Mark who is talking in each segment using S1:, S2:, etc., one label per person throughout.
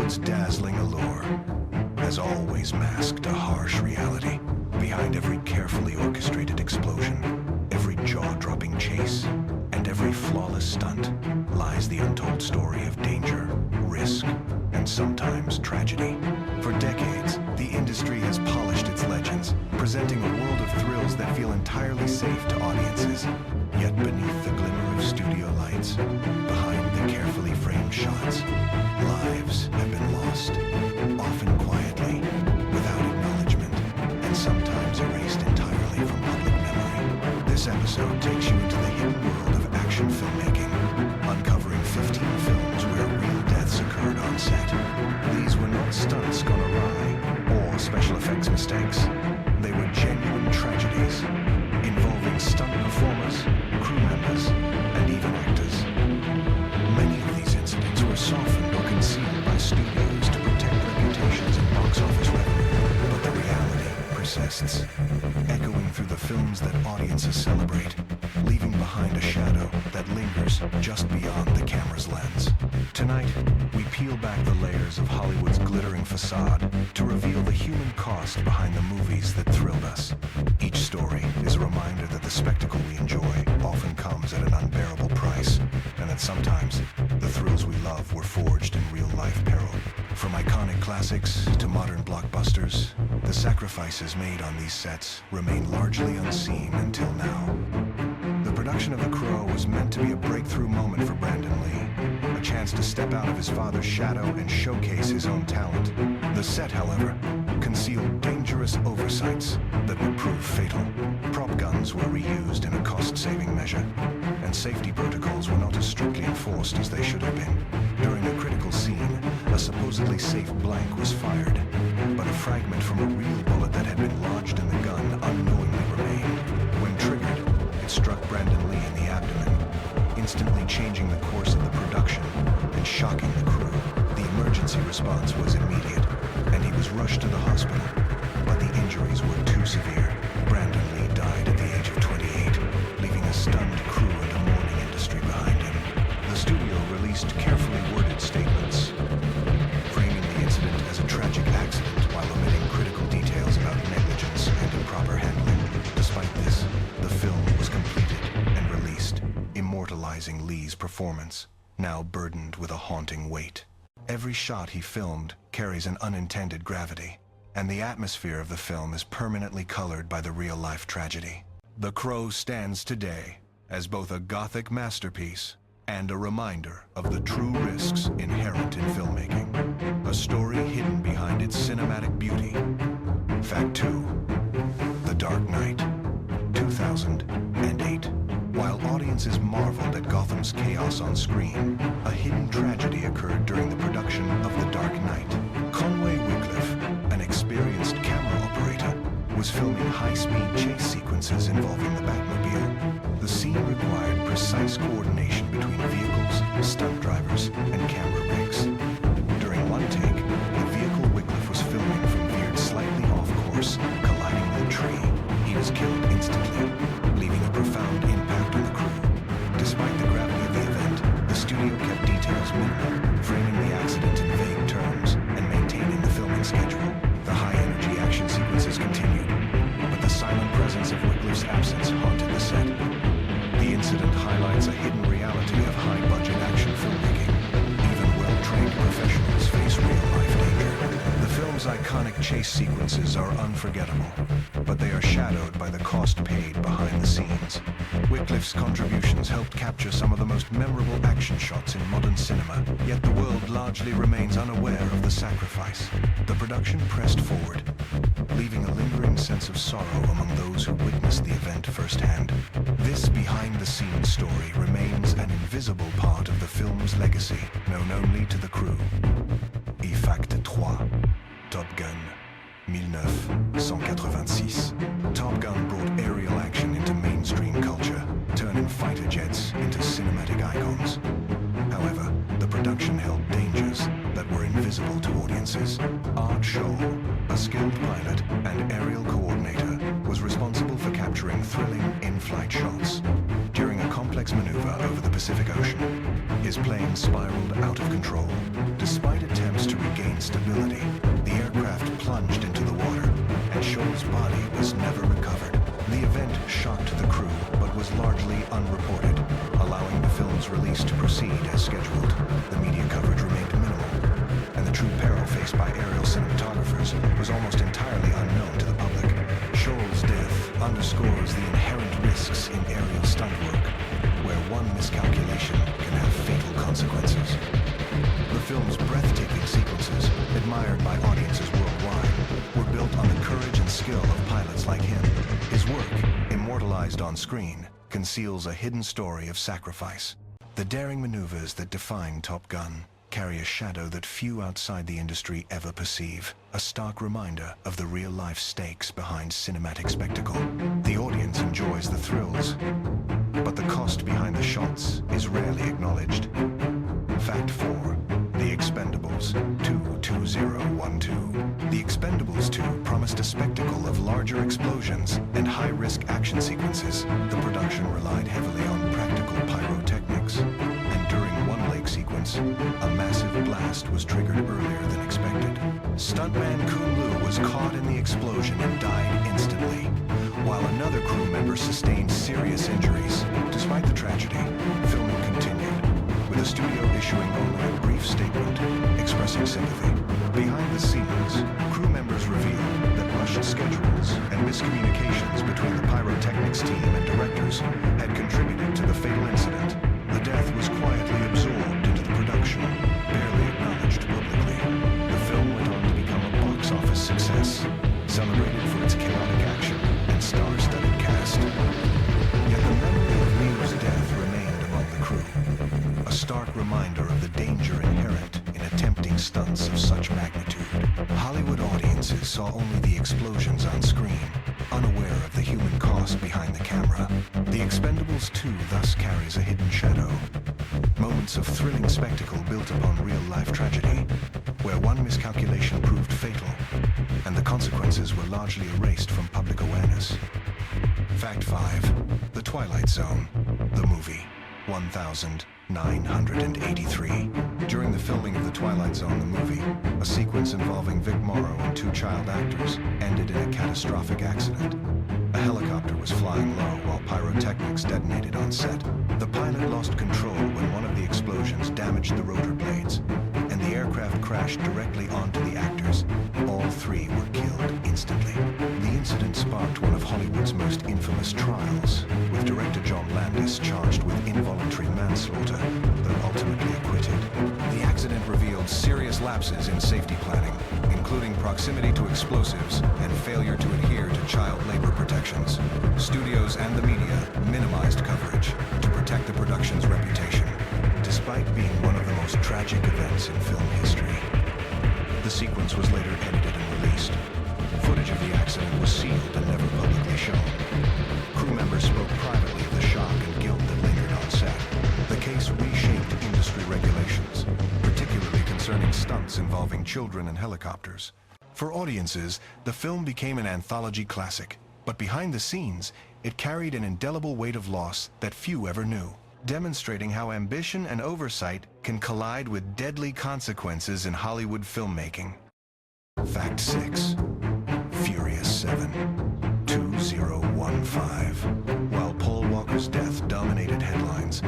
S1: Hollywood's dazzling allure has always masked a harsh reality. Behind every carefully orchestrated explosion, every jaw-dropping chase, and every flawless stunt lies the untold story of danger, risk, and sometimes tragedy. For decades, the industry has polished its legends, presenting a world of thrills that feel entirely safe to audiences. Yet beneath the glimmer of studio lights, behind the carefully framed shots, lives have been lost, often quietly, without acknowledgement, and sometimes erased entirely from public memory. This episode takes you into the hidden world of action filmmaking, uncovering 15 films where real deaths occurred on set. These were not stunts gone awry or special effects mistakes. They were genuine tragedies, involving stunt performers, crew members, and even actors. Many of these incidents were softened or concealed by studios to protect reputations and box office revenue, but the reality persists, echoing through the films that audiences celebrate, leaving behind a shadow that lingers just beyond the camera's lens. Tonight, we peel back the layers of Hollywood's glittering facade to reveal the human cost behind the movies that thrilled us. Each story is a reminder that the spectacle we enjoy often comes at an unbearable price, and that sometimes the thrills we love were forged in real-life peril. From iconic classics to modern blockbusters, the sacrifices made on these sets remain largely unseen until now. The production of The Crow was meant to be a breakthrough moment for Brandon Lee, a chance to step out of his father's shadow and showcase his own talent. The set, however, concealed dangerous oversights that would prove fatal. Prop guns were reused in a cost-saving measure, and safety protocols were not as strictly enforced as they should have been. During a critical scene, a supposedly safe blank was fired, but a fragment from a real bullet that had been lodged in the gun unknowingly remained. When triggered, it struck Brandon Lee in the abdomen, instantly changing the course of the production and shocking the crew. The emergency response was immediate, and he was rushed to the hospital, but the injuries were too severe. Brandon Lee died at the age of 28, leaving a stunned crew and a mourning industry behind him. The studio released carefully worded statements, framing the incident as a tragic accident while omitting critical details about negligence and improper handling. Despite this, the film was completed and released, immortalizing Lee's performance, now burdened with a haunting weight. Every shot he filmed carries an unintended gravity, and the atmosphere of the film is permanently colored by the real-life tragedy. The Crow stands today as both a Gothic masterpiece and a reminder of the true risks inherent in filmmaking. A story hidden behind its cinematic beauty. Fact 2. The Dark Knight, 2008. While audiences marveled at Gotham's chaos on screen, a hidden tragedy occurred during the production of The Dark Knight. Conway Wycliffe, an experienced camera operator, was filming high-speed chase sequences involving the Batmobile. The scene required precise coordination between vehicles, stunt drivers, and camera rigs. During one take, the vehicle Wycliffe was filming from veered slightly off course, colliding with a tree. He was killed instantly, leaving a profound impact on the crew. Despite the gravity of the event, the studio kept details minimal, framing the accident in vague terms and maintaining the filming schedule. The high-energy action sequences continued, but the silent presence of Wycliffe's absence haunted the set. The incident highlights a hidden reality of high-budget action filmmaking. Even well-trained professionals face real-life danger. The film's iconic chase sequences are unforgettable, but they are shadowed by the cost paid behind the scenes. Wycliffe's contributions helped capture some of the most memorable action shots in modern cinema, yet the world largely remains unaware of the sacrifice. The production pressed forward, leaving a lingering sense of sorrow among those who witnessed the event firsthand. This behind-the-scenes story remains an invisible part of the film's legacy, known only to the crew. Fact 3. Top Gun, 1986. Top Gun brought aerial action into mainstream culture, turning fighter jets into cinematic icons. However, the production held dangers that were invisible to audiences. Art Scholl, a skilled pilot and aerial coordinator, was responsible for capturing thrilling in-flight shots. During a complex maneuver over the Pacific Ocean, his plane spiraled out of control. Despite attempts to regain unreported, allowing the film's release to proceed as scheduled. The media coverage remained minimal, and the true peril faced by aerial cinematographers was almost entirely unknown to the public. Scholl's death underscores the inherent risks in aerial stunt work, where one miscalculation can have fatal consequences. The film's breathtaking sequences, admired by audiences worldwide, were built on the courage and skill of pilots like him. His work, immortalized on screen, conceals a hidden story of sacrifice. The daring maneuvers that define Top Gun carry a shadow that few outside the industry ever perceive, a stark reminder of the real-life stakes behind cinematic spectacle. The audience enjoys the thrills, but the cost behind the shots is rarely acknowledged. Fact 4. The Expendables 2:2012. The Expendables 2 promised a spectacle of larger explosions and high-risk action sequences. The production relied heavily on practical pyrotechnics, and during one lake sequence, a massive blast was triggered earlier than expected. Stuntman Kun Lu was caught in the explosion and died instantly, while another crew member sustained serious injuries. Despite the tragedy, filming continued, with the studio issuing only a brief statement expressing sympathy. Behind the scenes, crew members revealed that rushed schedules and miscommunications between the pyrotechnics team and directors had contributed to the fatal incident. The death was quietly absorbed into the production, barely acknowledged publicly. The film went on to become a box office success, celebrated for its chaotic action and star-studded cast. Yet the memory of Liu's death remained among the crew, a stark reminder of the danger inherent in attempting stunts of such magnitude. Hollywood audiences saw only the explosions on screen, unaware of the human cost behind the camera. The Expendables 2 thus carries a hidden shadow. Moments of thrilling spectacle built upon real-life tragedy, where one miscalculation proved fatal, and the consequences were largely erased from public awareness. Fact 5. The Twilight Zone, the movie, 1983. During the filming of The Twilight Zone, the movie, a sequence involving Vic Morrow and two child actors ended in a catastrophic accident. A helicopter was flying low while pyrotechnics detonated on set. The pilot lost control when one of the explosions damaged the rotor blades, and the aircraft crashed directly onto the actors. All three were killed instantly. The incident sparked one of Hollywood's most infamous trials, with director John Landis charged with involuntary manslaughter, though ultimately acquitted. The accident revealed serious lapses in safety planning, including proximity to explosives and failure to adhere to child labor protections. Studios and the media minimized coverage to protect the production's reputation, despite being one of the most tragic events in film history. The sequence was later edited and released. Footage of the accident was sealed and never publicly shown. Crew members spoke privately of the shock and guilt that lingered on set. The case reshaped industry regulations, particularly concerning stunts involving children and helicopters. For audiences, the film became an anthology classic, but behind the scenes, it carried an indelible weight of loss that few ever knew, demonstrating how ambition and oversight can collide with deadly consequences in Hollywood filmmaking. Fact 6. Furious 7, 2015. While Paul Walker's death dominated headlines,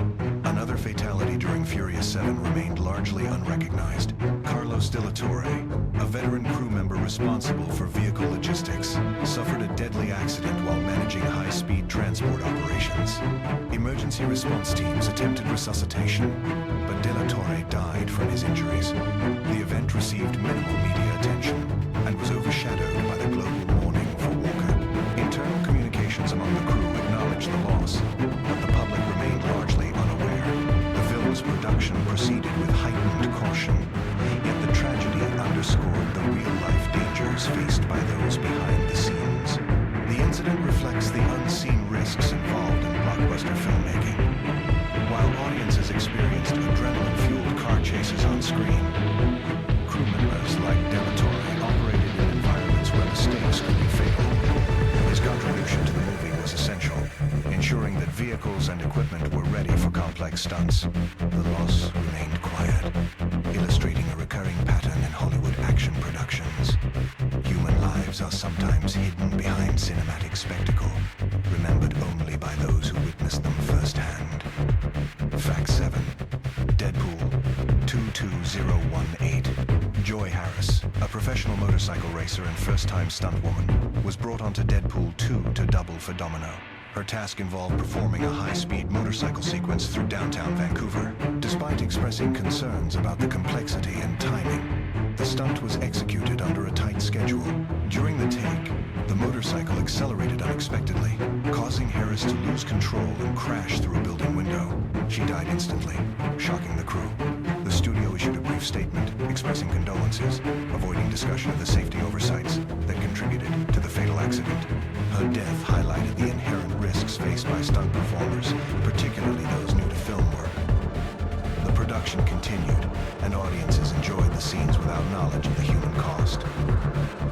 S1: another fatality during Furious 7 remained largely unrecognized. Carlos de la Torre, a veteran crew member responsible for vehicle logistics, suffered a deadly accident while managing high-speed transport operations. Emergency response teams attempted resuscitation, but de la Torre died from his injuries. The event received minimal media attention and was overshadowed by the global mourning for Walker. Internal communications among the crew acknowledged the loss, but the public remained largely unaware. The film's production proceeded with heightened caution, yet the tragedy underscored the real-life dangers faced by those behind the scenes. The incident reflects the unseen risks involved in blockbuster filmmaking. While audiences experienced adrenaline-fueled car chases on screen, crew members like de la Torre operated in environments where mistakes could be fatal. His contribution to the movie was essential, ensuring that vehicles and equipment were ready for complex stunts. The loss remained quiet, illustrating a recurring pattern in Hollywood action productions. Human lives are sometimes hidden behind cinematic spectacle, remembered only by those who witnessed them firsthand. 8. Joy Harris, a professional motorcycle racer and first-time stunt woman, was brought onto Deadpool 2 to double for Domino. Her task involved performing a high-speed motorcycle sequence through downtown Vancouver. Despite expressing concerns about the complexity and timing, the stunt was executed under a tight schedule. During the take, the motorcycle accelerated unexpectedly, causing Harris to lose control and crash through a building window. She died instantly, shocking the crew. The studio issued a brief statement expressing condolences, avoiding discussion of the safety oversights that contributed to the fatal accident. Her death highlighted the inherent risks faced by stunt performers, particularly those new to film work. The production continued, and audiences enjoyed the scenes without knowledge of the human cost.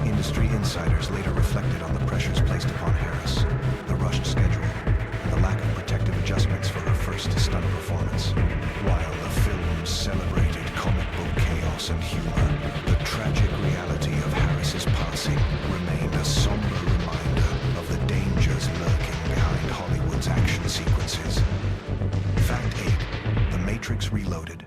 S1: Industry insiders later reflected on the pressures placed upon Harris, the rushed schedule, and the lack of protective adjustments for her first stunt performance. While the film celebrated comic book chaos and humor, the tragic reality of Harris's passing remained a somber reminder of the dangers lurking behind Hollywood's action sequences. Fact 8. The Matrix Reloaded,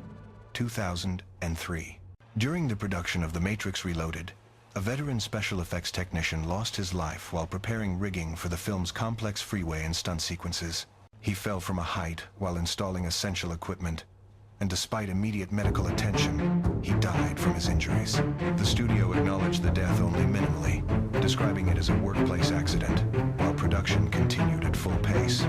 S1: 2003. During the production of The Matrix Reloaded, a veteran special effects technician lost his life while preparing rigging for the film's complex freeway and stunt sequences. He fell from a height while installing essential equipment, and despite immediate medical attention, he died from his injuries. The studio acknowledged the death only minimally, describing it as a workplace accident, while production continued at full pace.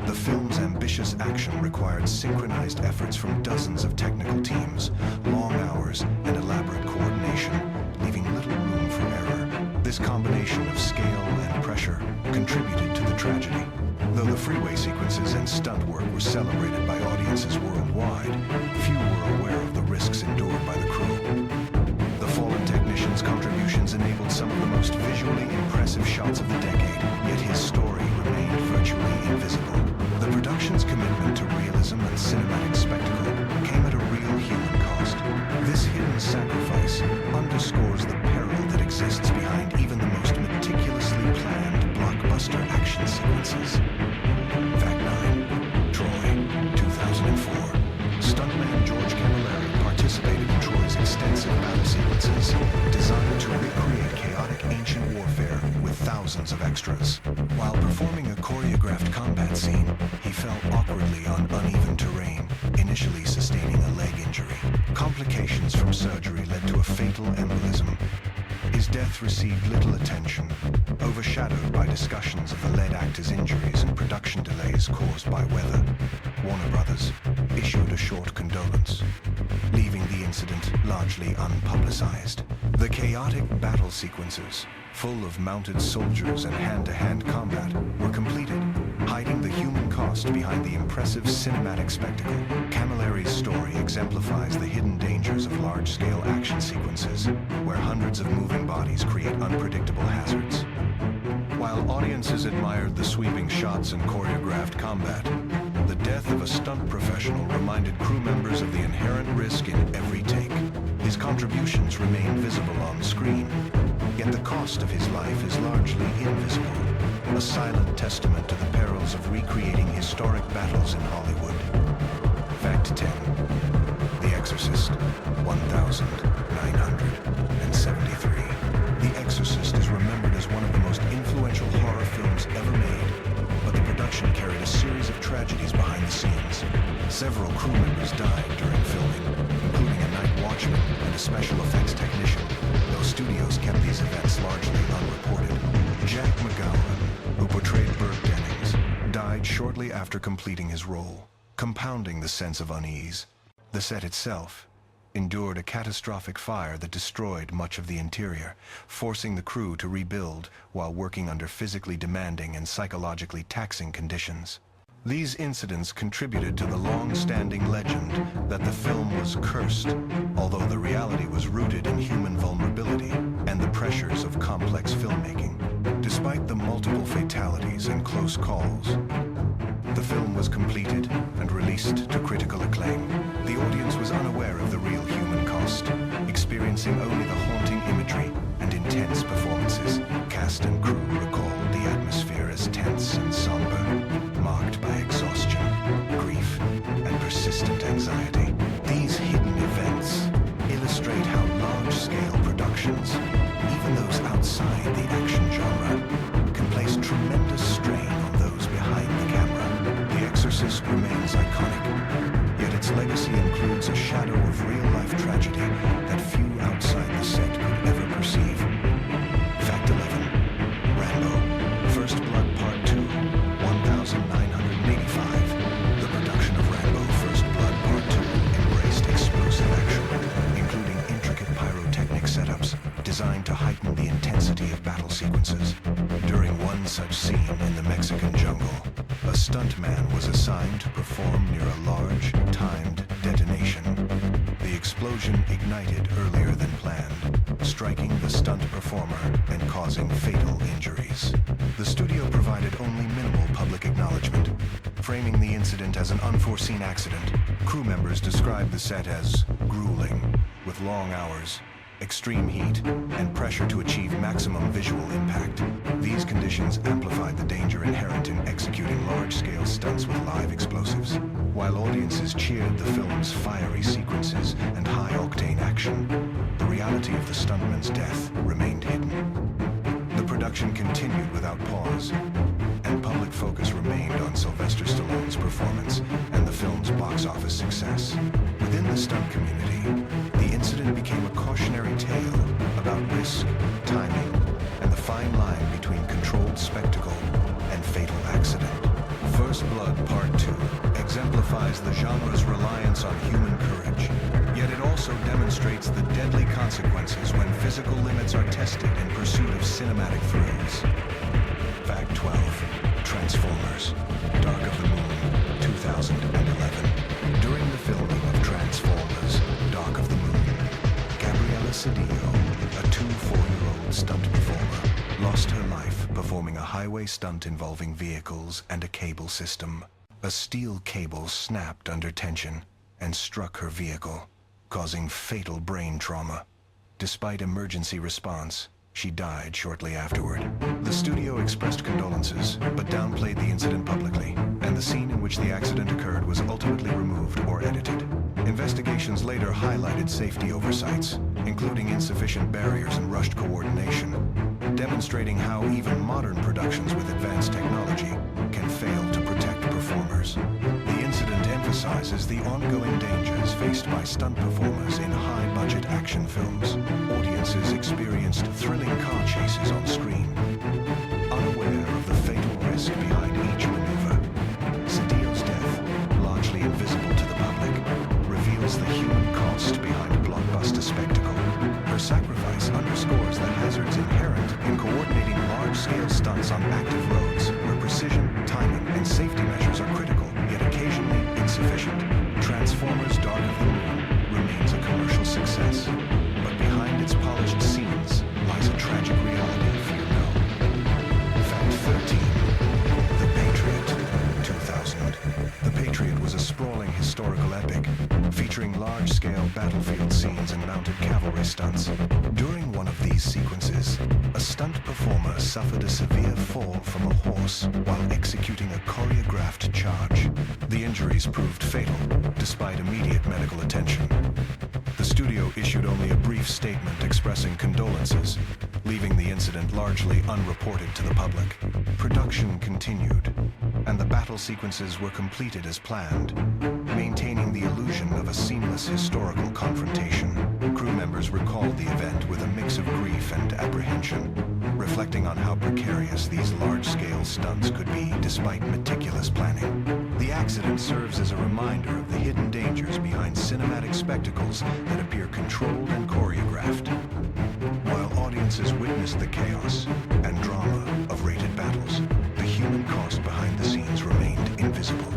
S1: The film's ambitious action required synchronized efforts from dozens of technical teams, long hours, and elaborate coordination, leaving little room for error. This combination of scale and pressure contributed to the tragedy. Though the freeway sequences and stunt work were celebrated by audiences worldwide, few were aware of the risks endured by the crew. The fallen technician's contributions enabled some of the most visually impressive shots of the decade, yet his story remained virtually invisible. The production's commitment to realism and cinematic spectacle came at a real human cost. This hidden sacrifice underscores the peril that exists behind even the most meticulously planned blockbuster action sequences. Fact 9. Troy, 2004. Stuntman George Camilleri participated in Troy's extensive battle sequences, designed to recreate chaotic ancient warfare with thousands of extras. While performing a choreographed combat scene, he fell awkwardly on uneven terrain, initially sustaining a leg injury. Complications from surgery led to a fatal embolism. His death received little attention, overshadowed by discussions of the lead actor's injuries and production delays caused by weather. Warner Brothers issued a short condolence, leaving the incident largely unpublicized. The chaotic battle sequences, full of mounted soldiers and hand-to-hand combat, were completed, hiding the human cost behind the impressive cinematic spectacle. Camilleri's story exemplifies the hidden dangers of large-scale action sequences, where hundreds of moving bodies create unpredictable hazards. While audiences admired the sweeping shots and choreographed combat, the death of a stunt professional reminded crew members of the inherent risk in every take. His contributions remain visible on screen, yet the cost of his life is largely invisible, a silent testament to the perils of recreating historic battles in Hollywood. Fact 10. The Exorcist, 1973. The Exorcist is remembered as one of the most influential horror films ever made, but the production carried a series of tragedies behind the scenes. Several crew members died during filming, including a night watchman and a special effects technician, though studios kept these events largely unreported. Jack McGowan, who portrayed Burke Dennings, died shortly after completing his role, compounding the sense of unease. The set itself endured a catastrophic fire that destroyed much of the interior, forcing the crew to rebuild while working under physically demanding and psychologically taxing conditions. These incidents contributed to the long-standing legend that the film was cursed, although the reality was rooted in human vulnerability and the pressures of complex filmmaking. Despite the multiple fatalities and close calls, the film was completed and released to critical acclaim. The audience was unaware of the real human cost, experiencing only the haunting imagery and intense performances. Cast and crew recalled the atmosphere as tense and somber, marked by exhaustion, grief, and persistent anxiety. These hidden events illustrate how productions, even those outside the action genre, can place tremendous strain on those behind the camera. The Exorcist remains iconic, yet its legacy includes a shadow of real-life tragedy that few outside the set could ever perceive. Fact 11. Rambo, First Blood Part 2, 1985. The production of Rambo, First Blood Part 2 embraced explosive action, including intricate pyrotechnic setups designed to heighten the intensity of battle sequences. During one such scene in the Mexican jungle, a stuntman was assigned to perform near a large, timed detonation. The explosion ignited earlier than planned, striking the stunt performer and causing fatal injuries. The studio provided only minimal public acknowledgement. Framing the incident as an unforeseen accident, crew members described the set as grueling, with long hours, extreme heat, and pressure to achieve maximum visual impact. These conditions amplified the danger inherent in executing large-scale stunts with live explosives. While audiences cheered the film's fiery sequences and high-octane action, the reality of the stuntman's death remained hidden. The production continued without pause, and public focus remained on Sylvester Stallone's performance and the film's box office success. Within the stunt community, the incident became a cautionary tale about risk, timing, and the fine line between controlled spectacle and fatal accident. First Blood Part 2 exemplifies the genre's reliance on human courage, yet it also demonstrates the deadly consequences when physical limits are tested in pursuit of cinematic thrills. Fact 12. Transformers, Dark of the Moon, 2011. During the filming of Transformers, Dark of the Moon, Gabriela Cedillo, a 4-year-old stunt performer, lost her life performing a highway stunt involving vehicles and a cable system. A steel cable snapped under tension and struck her vehicle, causing fatal brain trauma. Despite emergency response, she died shortly afterward. The studio expressed condolences, but downplayed the incident publicly, and the scene in which the accident occurred was ultimately removed or edited. Investigations later highlighted safety oversights, including insufficient barriers and rushed coordination, demonstrating how even modern productions with advanced technology can fail to protect performers. The incident emphasizes the ongoing dangers faced by stunt performers in high-budget action films. Audiences experienced thrilling car chases on screen, unaware of the fatal risk behind each maneuver. Cedillo's death, largely invisible to the public, reveals the human cost behind a blockbuster spectacle. Her sacrifice underscores the hazards inherent in coordinating large-scale stunts on active roads, where precision, timing, and safety measures are critical, yet occasionally insufficient. Transformers Dark of the Moon remains a commercial success, but behind its polished scenes lies a tragic reality few know. Fact 13. The Patriot, 2000. The Patriot was a sprawling historical epic, featuring large-scale battlefield scenes and mounted cavalry stunts. During one of these sequences, a stunt performer suffered a severe fall from a horse while executing a choreographed charge. The injuries proved fatal, despite immediate medical attention. The studio issued only a brief statement expressing condolences, leaving the incident largely unreported to the public. Production continued, and the battle sequences were completed as planned, maintaining the illusion of a seamless historical confrontation. Crew members recalled the event with a mix of grief and apprehension, reflecting on how precarious these large-scale stunts could be despite meticulous planning. The accident serves as a reminder of the hidden dangers behind cinematic spectacles that appear controlled and choreographed. While audiences witnessed the chaos and drama of rated battles, the human cost behind the scenes remained invisible.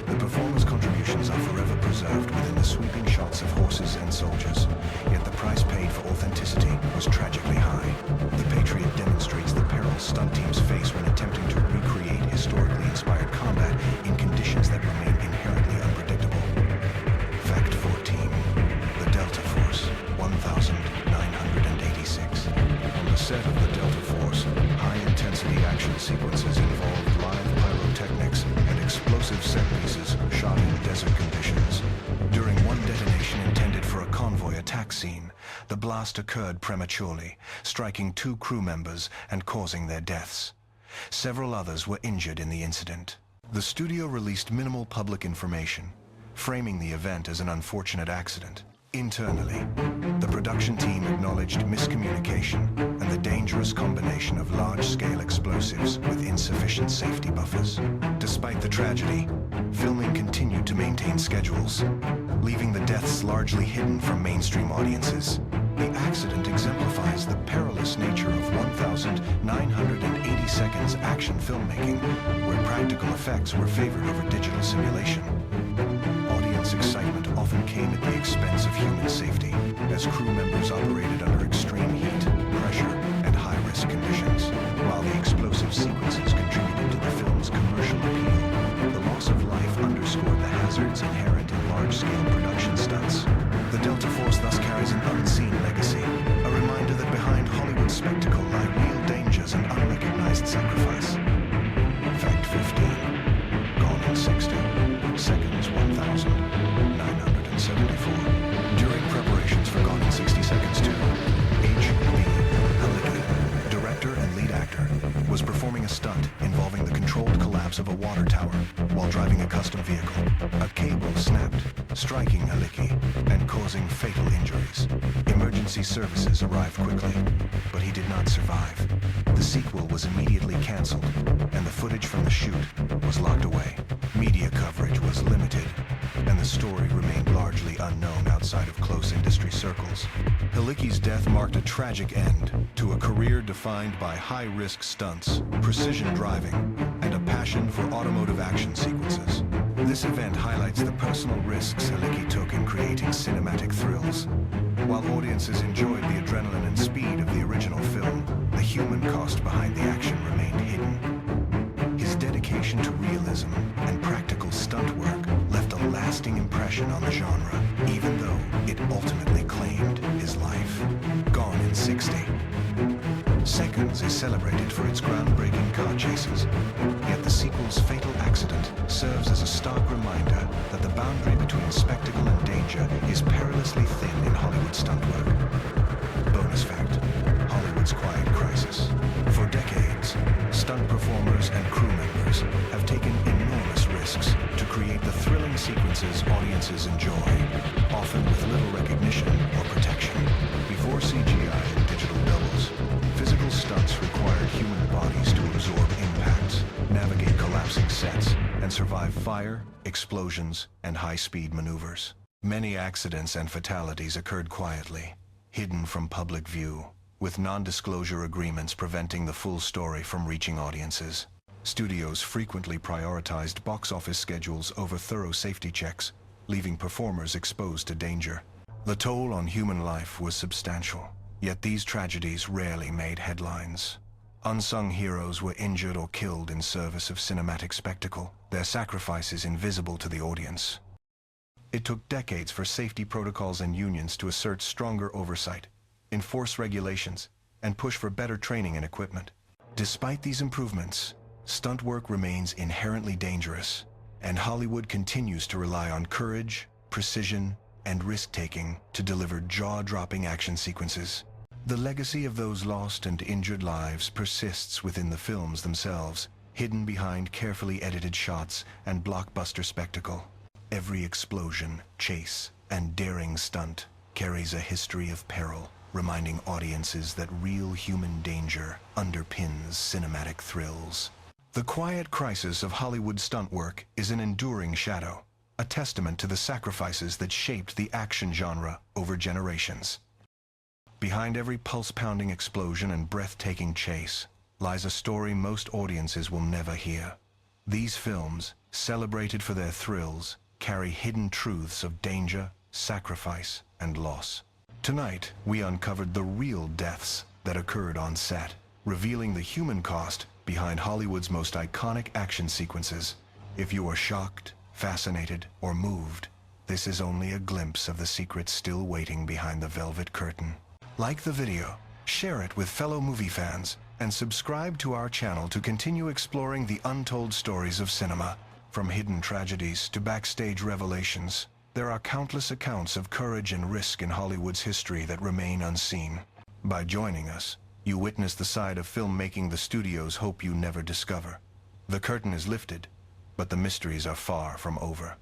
S1: The performers' contributions are forever preserved within the sweeping shots of horses and soldiers, yet the price paid for authenticity was tragically high. The Patriot demonstrates the perils stunt teams face when attempting to recreate historically inspired combat in conditions that remain inherently unpredictable. Fact 14. The Delta Force, 1986. On the set of the Delta Force, high-intensity action sequences involved live pyrotechnics and explosive set pieces shot in desert conditions. During one detonation intended for a convoy attack scene, the blast occurred prematurely, striking 2 crew members and causing their deaths. Several others were injured in the incident. The studio released minimal public information, framing the event as an unfortunate accident. Internally, the production team acknowledged miscommunication and the dangerous combination of large-scale explosives with insufficient safety buffers. Despite the tragedy, filming continued to maintain schedules, leaving the deaths largely hidden from mainstream audiences. The accident exemplifies the perilous nature of 1,980 seconds action filmmaking, where practical effects were favored over digital simulation. Audience excitement often came at the expense of human safety, as crew members operated under extreme heat, pressure, and high-risk conditions. While the explosive sequences contributed to the film's commercial appeal, the loss of life underscored the hazards inherent in large-scale production stunts. The Delta Force thus carries an unseen legacy, a reminder that behind Hollywood spectacle lie real dangers and unrecognized sacrifice. Fact 15. Gone in 60 seconds, 1,974. During preparations for Gone in 60 Seconds 2, H.B. Halicki, director and lead actor, was performing a stunt involving the controlled collapse of a water tower while driving a custom vehicle. A cable snapped, striking Halicki and causing fatal injuries. Emergency services arrived quickly, but he did not survive. The sequel was immediately canceled, and the footage from the shoot was locked away. Media coverage was limited, and the story remained largely unknown outside of close industry circles. Halicki's death marked a tragic end to a career defined by high-risk stunts, precision driving, and a passion for automotive action sequences. This event highlights the personal risks Halicki took in creating cinematic thrills. While audiences enjoyed the adrenaline and speed of the original film, the human cost behind the action remained hidden. His dedication to realism and practical stunt work left a lasting impression on the genre, even though it ultimately claimed his life. Gone in 60 Seconds is celebrated for its groundbreaking car chases, yet the sequel's fatal accident serves as a stark reminder that the boundary between spectacle and danger is perilously thin in Hollywood stunt work. Bonus fact: Hollywood's quiet crisis. For decades, stunt performers and crew members have taken enormous risks to create the thrilling sequences audiences enjoy, often with little recognition or protection. Before CGI and digital doubles, physical stunts required human bodies to absorb impacts, navigate collapsing sets, and survive fire, explosions, and high-speed maneuvers. Many accidents and fatalities occurred quietly, hidden from public view, with non-disclosure agreements preventing the full story from reaching audiences. Studios frequently prioritized box office schedules over thorough safety checks, leaving performers exposed to danger. The toll on human life was substantial, yet these tragedies rarely made headlines. Unsung heroes were injured or killed in service of cinematic spectacle, their sacrifices invisible to the audience. It took decades for safety protocols and unions to assert stronger oversight, enforce regulations, and push for better training and equipment. Despite these improvements, stunt work remains inherently dangerous, and Hollywood continues to rely on courage, precision, and risk-taking to deliver jaw-dropping action sequences. The legacy of those lost and injured lives persists within the films themselves, hidden behind carefully edited shots and blockbuster spectacle. Every explosion, chase, and daring stunt carries a history of peril, reminding audiences that real human danger underpins cinematic thrills. The quiet crisis of Hollywood stunt work is an enduring shadow, a testament to the sacrifices that shaped the action genre over generations. Behind every pulse-pounding explosion and breathtaking chase lies a story most audiences will never hear. These films, celebrated for their thrills, carry hidden truths of danger, sacrifice, and loss. Tonight, we uncovered the real deaths that occurred on set, revealing the human cost behind Hollywood's most iconic action sequences. If you are shocked, fascinated, or moved, this is only a glimpse of the secrets still waiting behind the velvet curtain. Like the video, share it with fellow movie fans, and subscribe to our channel to continue exploring the untold stories of cinema, from hidden tragedies to backstage revelations. There are countless accounts of courage and risk in Hollywood's history that remain unseen. By joining us, you witness the side of filmmaking the studios hope you never discover. The curtain is lifted, but the mysteries are far from over.